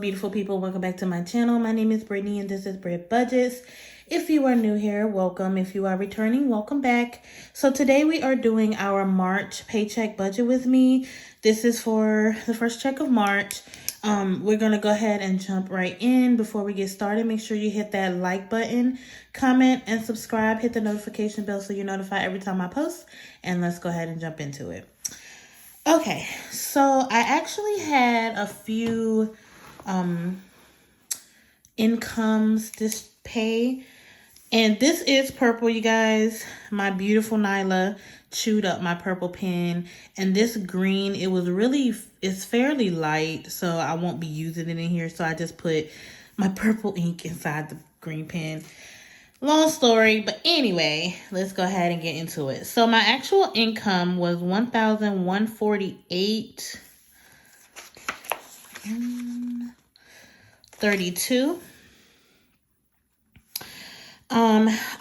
beautiful people, welcome back to my channel. My name is Brittany and this is Brit Budgets. If you are new here, welcome. If you are returning, welcome back. So today we are doing our March paycheck budget with me. This is for the first check of March. We're going to go ahead and jump right in. Before we get started, make sure you hit that like button, comment, and subscribe. Hit the notification bell so you're notified every time I post. And let's go ahead and jump into it. Okay, so I actually had a few incomes this pay, and this is purple, you guys. My beautiful Nyla chewed up my purple pen, and this green, it's fairly light, so I won't be using it in here, so I just put my purple ink inside the green pen. Long story, but anyway, let's go ahead and get into it. So my actual income was $1,148.32.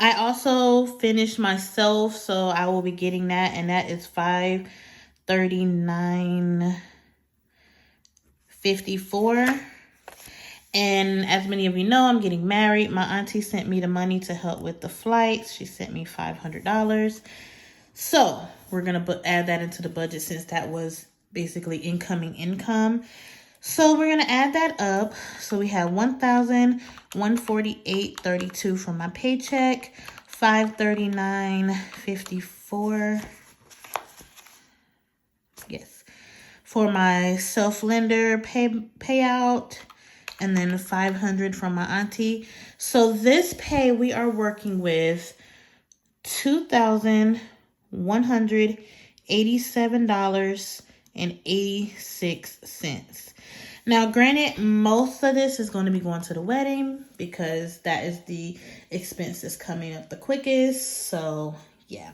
I also finished myself, so I will be getting that, and that is $539.54. And as many of you know, I'm getting married. My auntie sent me the money to help with the flights. She sent me $500. So we're going to add that into the budget since that was basically incoming income. So we're going to add that up. So we have $1,148.32 from my paycheck, $539.54. Yes. For my self-lender payout. And then $500 from my auntie. So this pay, we are working with $2,187.86. Now, granted, most of this is going to be going to the wedding because that is the expense that's coming up the quickest. So, yeah.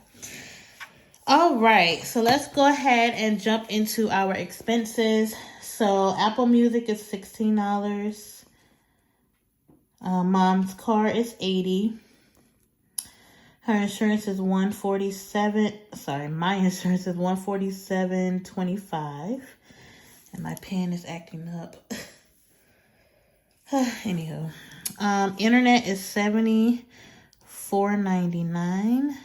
All right. So let's go ahead and jump into our expenses. So Apple Music is $16. Mom's car is $80. Her insurance is $147. Sorry, my insurance is $147.25. And my pen is acting up. Anywho, internet is $74.99.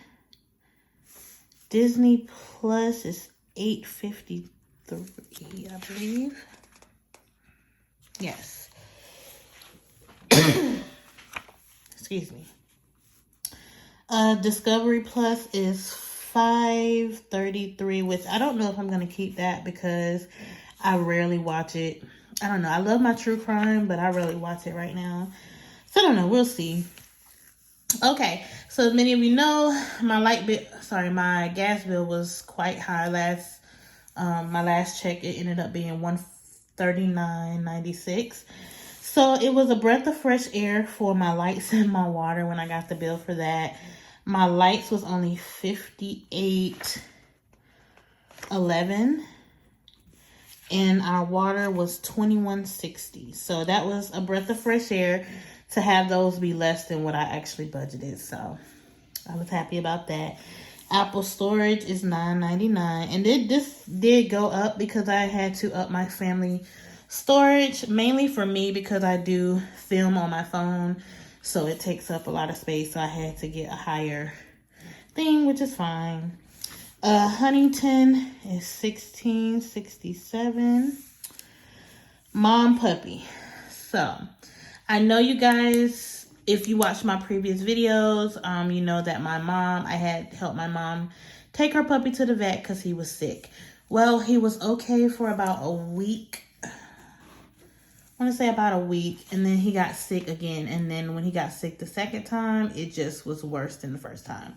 Disney Plus is $8.53. I believe. Yes. Excuse me. Discovery Plus is $5.33, which I don't know if I'm going to keep that because I rarely watch it. I don't know. I love my true crime, but I rarely watch it right now. So I don't know. We'll see. Okay. So as many of you know, my gas bill was quite high my last check. It ended up being $139.96. So it was a breath of fresh air for my lights and my water when I got the bill for that. My lights was only $58.11. And our water was $21.60. So that was a breath of fresh air to have those be less than what I actually budgeted. So I was happy about that. Apple storage is $9.99, and this did go up because I had to up my family storage, mainly for me because I do film on my phone, so it takes up a lot of space, so I had to get a higher thing, which is fine. Huntington is $16.67. Mom puppy. So I know you guys, if you watch my previous videos, you know that I had helped my mom take her puppy to the vet because he was sick. Well, he was okay for about a week. I want to say about a week. And then he got sick again. And then when he got sick the second time, it just was worse than the first time.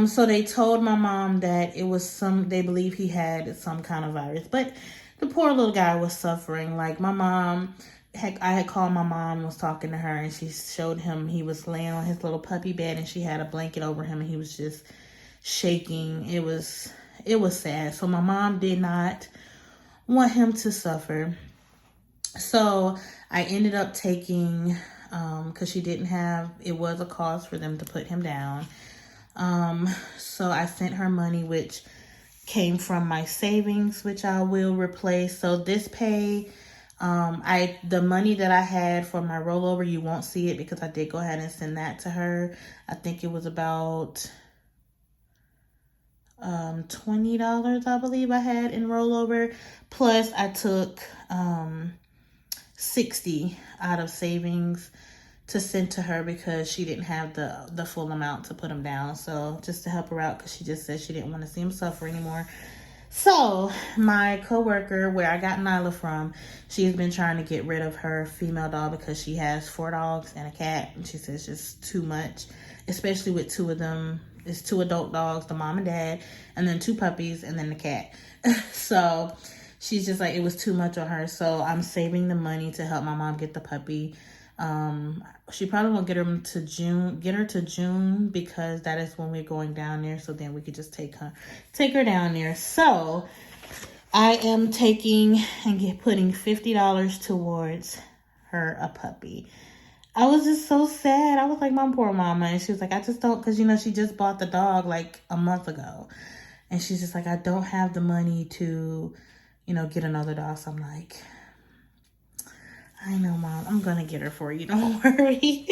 So they told my mom that it was they believe he had some kind of virus. But the poor little guy was suffering. Like my mom... I had called my mom and was talking to her, and she showed him he was laying on his little puppy bed, and she had a blanket over him, and he was just shaking. It was sad. So my mom did not want him to suffer. So I ended up taking, because it was a cost for them to put him down. So I sent her money, which came from my savings, which I will replace. So this pay, The money that I had for my rollover, you won't see it because I did go ahead and send that to her. I think it was about $20, I believe I had in rollover. Plus I took $60 out of savings to send to her because she didn't have the full amount to put him down. So just to help her out, because she just said she didn't want to see him suffer anymore. So my coworker, where I got Nyla from, she's been trying to get rid of her female dog because she has 4 dogs and a cat, and she says it's just too much, especially with 2 of them. It's 2 adult dogs, the mom and dad, and then 2 puppies, and then the cat. So she's just like, it was too much on her. So I'm saving the money to help my mom get the puppy. She probably won't get her to June because that is when we're going down there. So then we could just take her down there. So I am taking and putting $50 towards her a puppy. I was just so sad. I was like, my poor mama. And she was like, I just don't, because, she just bought the dog like a month ago. And she's just like, I don't have the money to, get another dog. So I'm like, I know, Mom. I'm going to get her for you. Don't worry.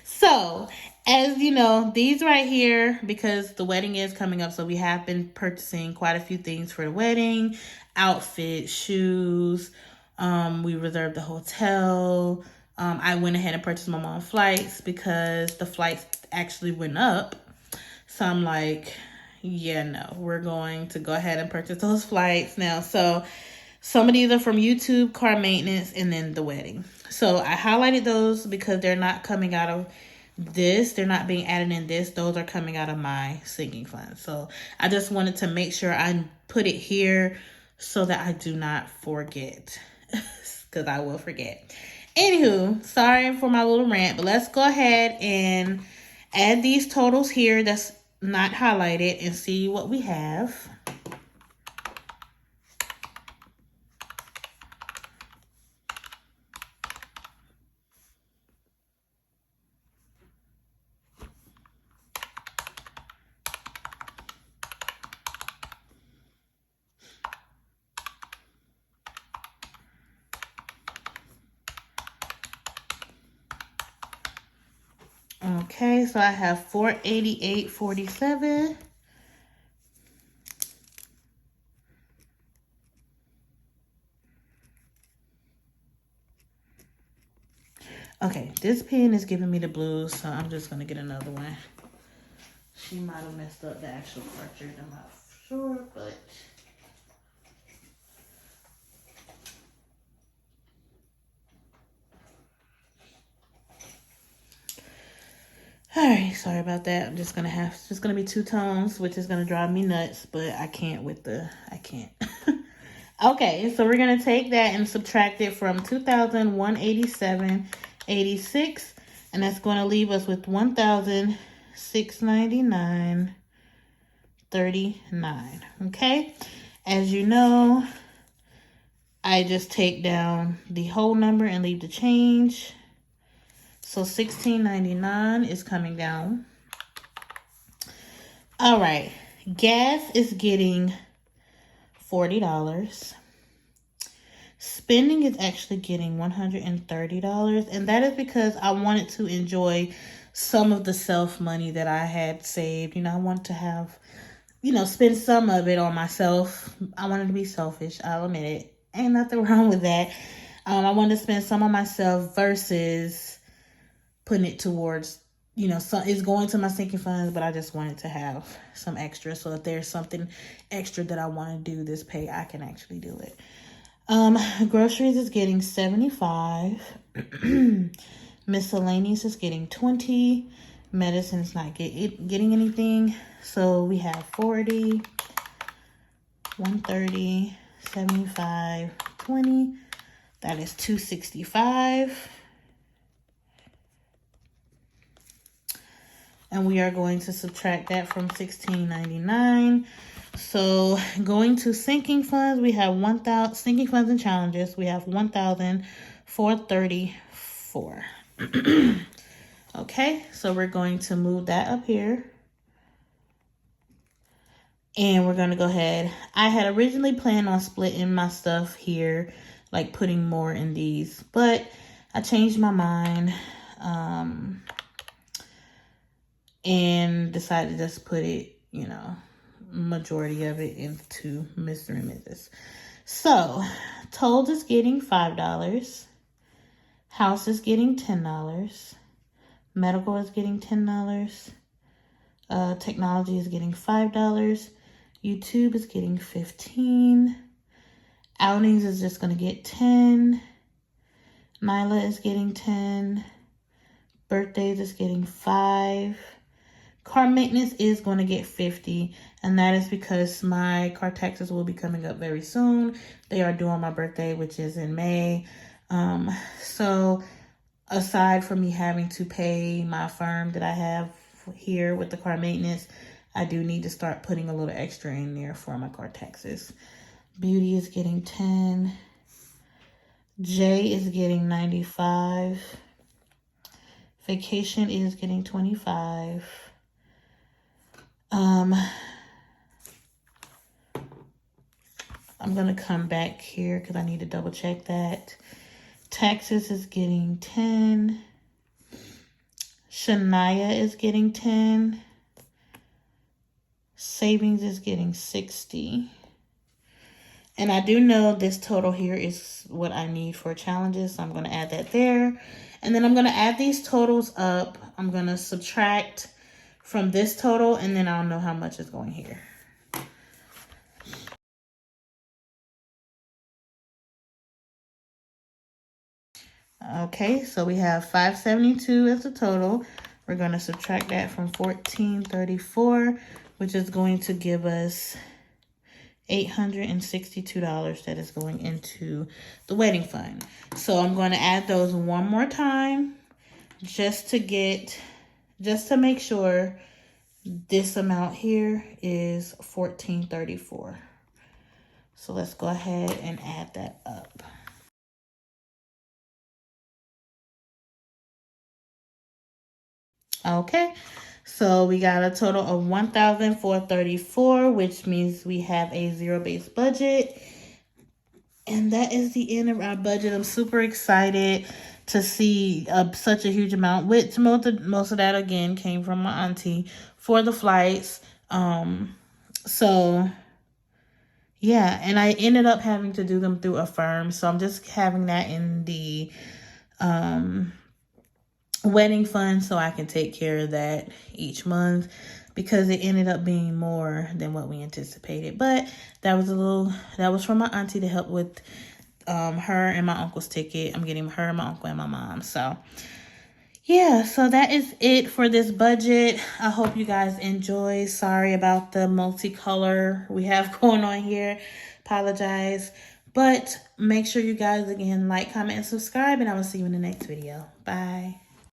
So, as you know, these right here, because the wedding is coming up, so we have been purchasing quite a few things for the wedding. Outfits, shoes. We reserved the hotel. I went ahead and purchased my mom flights because the flights actually went up. So I'm like, yeah, no, we're going to go ahead and purchase those flights now. So some of these are from YouTube, car maintenance, and then the wedding. So I highlighted those because they're not coming out of this. They're not being added in this. Those are coming out of my sinking fund. So I just wanted to make sure I put it here so that I do not forget, because I will forget. Anywho, sorry for my little rant, but let's go ahead and add these totals here that's not highlighted and see what we have. Okay, so I have $488.47. Okay, this pen is giving me the blues, so I'm just gonna get another one. She might have messed up the actual cartridge, I'm not sure, but alright, sorry about that. I'm just gonna be 2 tones, which is gonna drive me nuts, but I can't. Okay, so we're gonna take that and subtract it from 2,187.86, and that's gonna leave us with 1,699.39. Okay, as you know, I just take down the whole number and leave the change. So $16.99 is coming down. All right. Gas is getting $40. Spending is actually getting $130. And that is because I wanted to enjoy some of the self money that I had saved. I wanted to have, spend some of it on myself. I wanted to be selfish. I'll admit it. Ain't nothing wrong with that. I wanted to spend some on myself versus putting it towards, it's going to my sinking funds, but I just wanted to have some extra. So if there's something extra that I want to do this pay, I can actually do it. Groceries is getting $75. Miscellaneous is getting $20. Medicine is not getting anything. So we have $40, $130, $75, $20. That is $265. And we are going to subtract that from $16.99. So going to sinking funds, we have 1,000 sinking funds and challenges. We have 1,434. Okay, so we're going to move that up here. And we're going to go ahead. I had originally planned on splitting my stuff here, like putting more in these, but I changed my mind and decided to just put it, you know, majority of it into Mr. and Mrs. So, Told is getting $5. House is getting $10. Medical is getting $10. Technology is getting $5. YouTube is getting $15. Outings is just going to get $10. Nyla is getting $10. Birthdays is getting $5. Car maintenance is going to get $50, and that is because my car taxes will be coming up very soon. They are due on my birthday, which is in May. So aside from me having to pay my firm that I have here with the car maintenance, I do need to start putting a little extra in there for my car taxes. Beauty is getting 10. Jay is getting 95. Vacation is getting 25. I'm going to come back here because I need to double check that. Taxes is getting 10. Shania is getting 10. Savings is getting 60. And I do know this total here is what I need for challenges, so I'm going to add that there. And then I'm going to add these totals up. I'm going to subtract from this total, and then I'll know how much is going here. Okay, so we have 572 as the total. We're going to subtract that from 1434, which is going to give us $862 that is going into the wedding fund. So I'm going to add those one more time just to make sure this amount here is $1434. So let's go ahead and add that up. Okay, so we got a total of $1,434, which means we have a zero-based budget. And that is the end of our budget. I'm super excited to see such a huge amount, which most of that, again, came from my auntie for the flights. So, yeah, and I ended up having to do them through a firm. So I'm just having that in the wedding fund so I can take care of that each month, because it ended up being more than what we anticipated. But that was from my auntie to help with her and my uncle's ticket. I'm getting her, my uncle, and my mom. So yeah, so that is it for this budget. I hope you guys enjoy. Sorry about the multicolor we have going on here. Apologize. But make sure you guys, again, like, comment, and subscribe, and I will see you in the next video. Bye.